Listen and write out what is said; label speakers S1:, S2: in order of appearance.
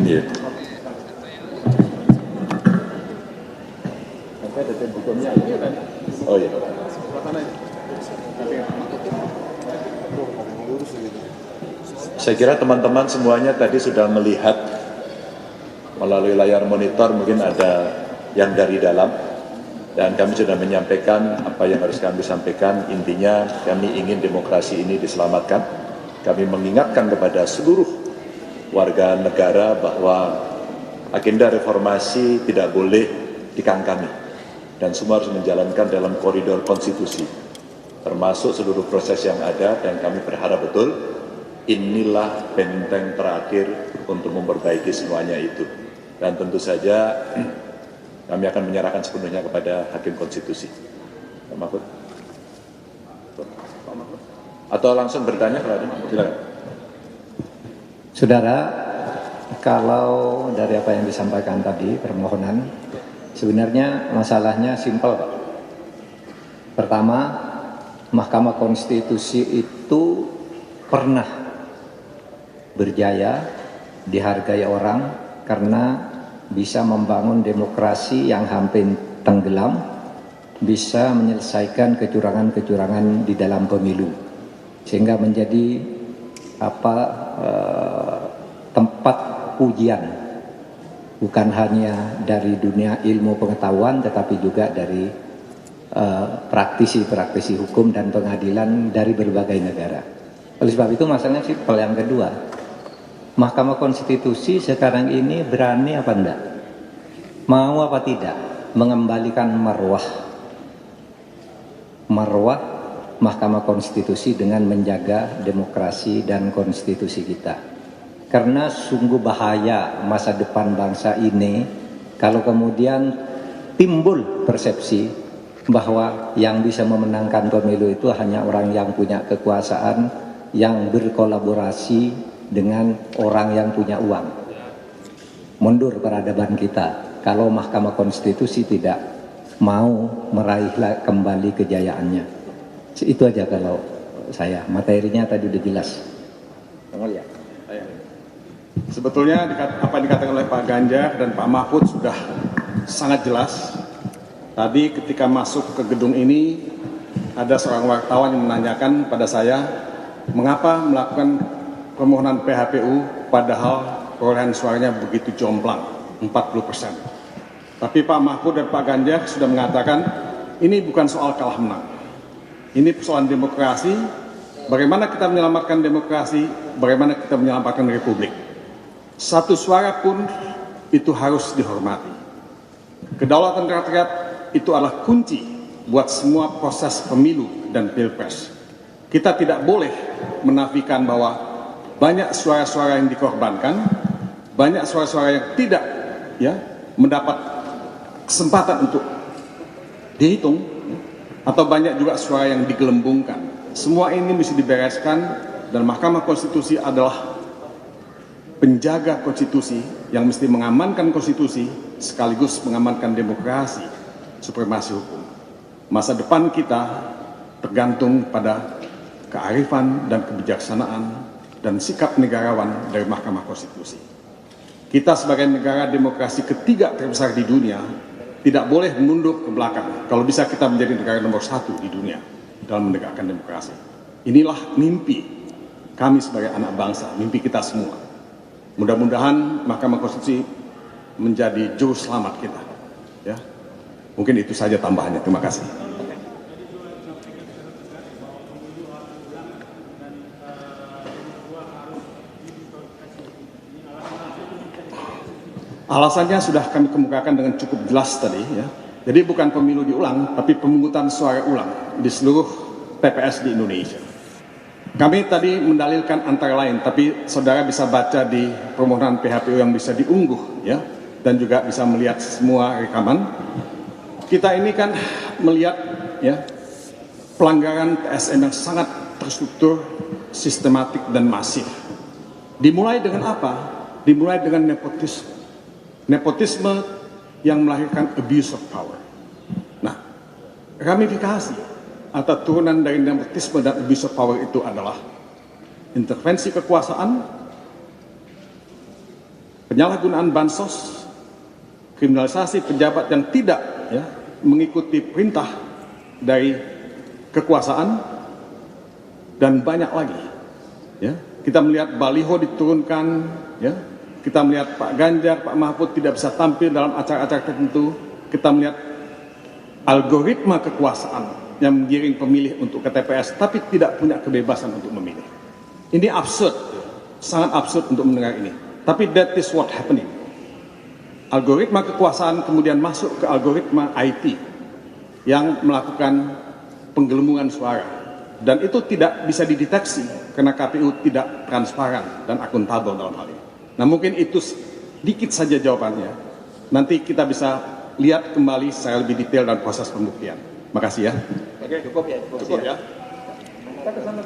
S1: ini ya. Oh iya. Saya kira teman-teman semuanya tadi sudah melihat melalui layar monitor, mungkin ada yang dari dalam, dan kami sudah menyampaikan apa yang harus kami sampaikan. Intinya kami ingin demokrasi ini diselamatkan. Kami mengingatkan kepada seluruh warga negara bahwa agenda reformasi tidak boleh dikangkangi dan semua harus menjalankan dalam koridor konstitusi, termasuk seluruh proses yang ada, dan kami berharap betul inilah benteng terakhir untuk memperbaiki semuanya itu. Dan tentu saja kami akan menyerahkan sepenuhnya kepada Hakim Konstitusi. Pak Mahfud? Atau langsung bertanya kalau ada? Silakan.
S2: Saudara, kalau dari apa yang disampaikan tadi, permohonan, sebenarnya masalahnya simpel, Pak. Pertama, Mahkamah Konstitusi itu pernah berjaya, dihargai orang karena bisa membangun demokrasi yang hampir tenggelam, bisa menyelesaikan kecurangan-kecurangan di dalam pemilu, sehingga menjadi tempat ujian, bukan hanya dari dunia ilmu pengetahuan, tetapi juga dari praktisi-praktisi hukum dan pengadilan dari berbagai negara. Oleh sebab itu masalahnya simpel. Yang kedua, Mahkamah Konstitusi sekarang ini berani apa enggak, mau apa tidak mengembalikan marwah Mahkamah Konstitusi dengan menjaga demokrasi dan konstitusi kita. Karena sungguh bahaya masa depan bangsa ini kalau kemudian timbul persepsi bahwa yang bisa memenangkan pemilu itu hanya orang yang punya kekuasaan, yang berkolaborasi dengan orang yang punya uang. Mundur peradaban kita kalau Mahkamah Konstitusi tidak mau meraih kembali kejayaannya. Itu aja kalau saya. Materinya tadi udah jelas.
S3: Ya. Sebetulnya apa yang dikatakan oleh Pak Ganjar dan Pak Mahfud sudah sangat jelas. Tadi ketika masuk ke gedung ini ada seorang wartawan yang menanyakan pada saya, mengapa melakukan permohonan PHPU padahal perolehan suaranya begitu jomplang, 40%. Tapi Pak Mahfud dan Pak Ganjar sudah mengatakan ini bukan soal kalah menang. Ini persoalan demokrasi, bagaimana kita menyelamatkan demokrasi, bagaimana kita menyelamatkan republik. Satu suara pun itu harus dihormati. Kedaulatan rakyat itu adalah kunci buat semua proses pemilu dan pilpres. Kita tidak boleh menafikan bahwa banyak suara-suara yang dikorbankan, banyak suara-suara yang tidak mendapat kesempatan untuk dihitung, atau banyak juga suara yang digelembungkan. Semua ini mesti dibereskan, dan Mahkamah Konstitusi adalah penjaga konstitusi yang mesti mengamankan konstitusi sekaligus mengamankan demokrasi, supremasi hukum. Masa depan kita tergantung pada kearifan dan kebijaksanaan dan sikap negarawan dari Mahkamah Konstitusi. Kita sebagai negara demokrasi ketiga terbesar di dunia tidak boleh mundur ke belakang. Kalau bisa kita menjadi negara nomor 1 di dunia dalam menegakkan demokrasi. Inilah mimpi kami sebagai anak bangsa, mimpi kita semua. Mudah-mudahan Mahkamah Konstitusi menjadi juru selamat kita. Ya, mungkin itu saja tambahannya. Terima kasih. Alasannya sudah kami kemukakan dengan cukup jelas tadi, ya. Jadi bukan pemilu diulang, tapi pemungutan suara ulang di seluruh TPS di Indonesia. Kami tadi mendalilkan antara lain, tapi saudara bisa baca di permohonan PHPU yang bisa diunggah, ya, dan juga bisa melihat semua rekaman. Kita ini kan melihat, ya, pelanggaran TSN yang sangat terstruktur, sistematik dan masif. Dimulai dengan apa? Dimulai dengan nepotisme. Nepotisme yang melahirkan abuse of power. Nah, ramifikasi atau turunan dari nepotisme dan abuse of power itu adalah intervensi kekuasaan, penyalahgunaan bansos, kriminalisasi pejabat yang tidak mengikuti perintah dari kekuasaan, dan banyak lagi. Kita melihat baliho diturunkan, kita melihat Pak Ganjar, Pak Mahfud tidak bisa tampil dalam acara-acara tertentu, kita melihat algoritma kekuasaan yang menggiring pemilih untuk ke TPS, tapi tidak punya kebebasan untuk memilih. Ini absurd, sangat absurd untuk mendengar ini. Tapi that is what happening. Algoritma kekuasaan kemudian masuk ke algoritma IT yang melakukan penggelembungan suara. Dan itu tidak bisa dideteksi karena KPU tidak transparan dan akuntabel dalam hal ini. Nah, mungkin itu sedikit saja jawabannya. Nanti kita bisa lihat kembali secara lebih detail dan proses pembuktian. Makasih ya. Oke, cukup ya. Cukup ya. Kita kesana.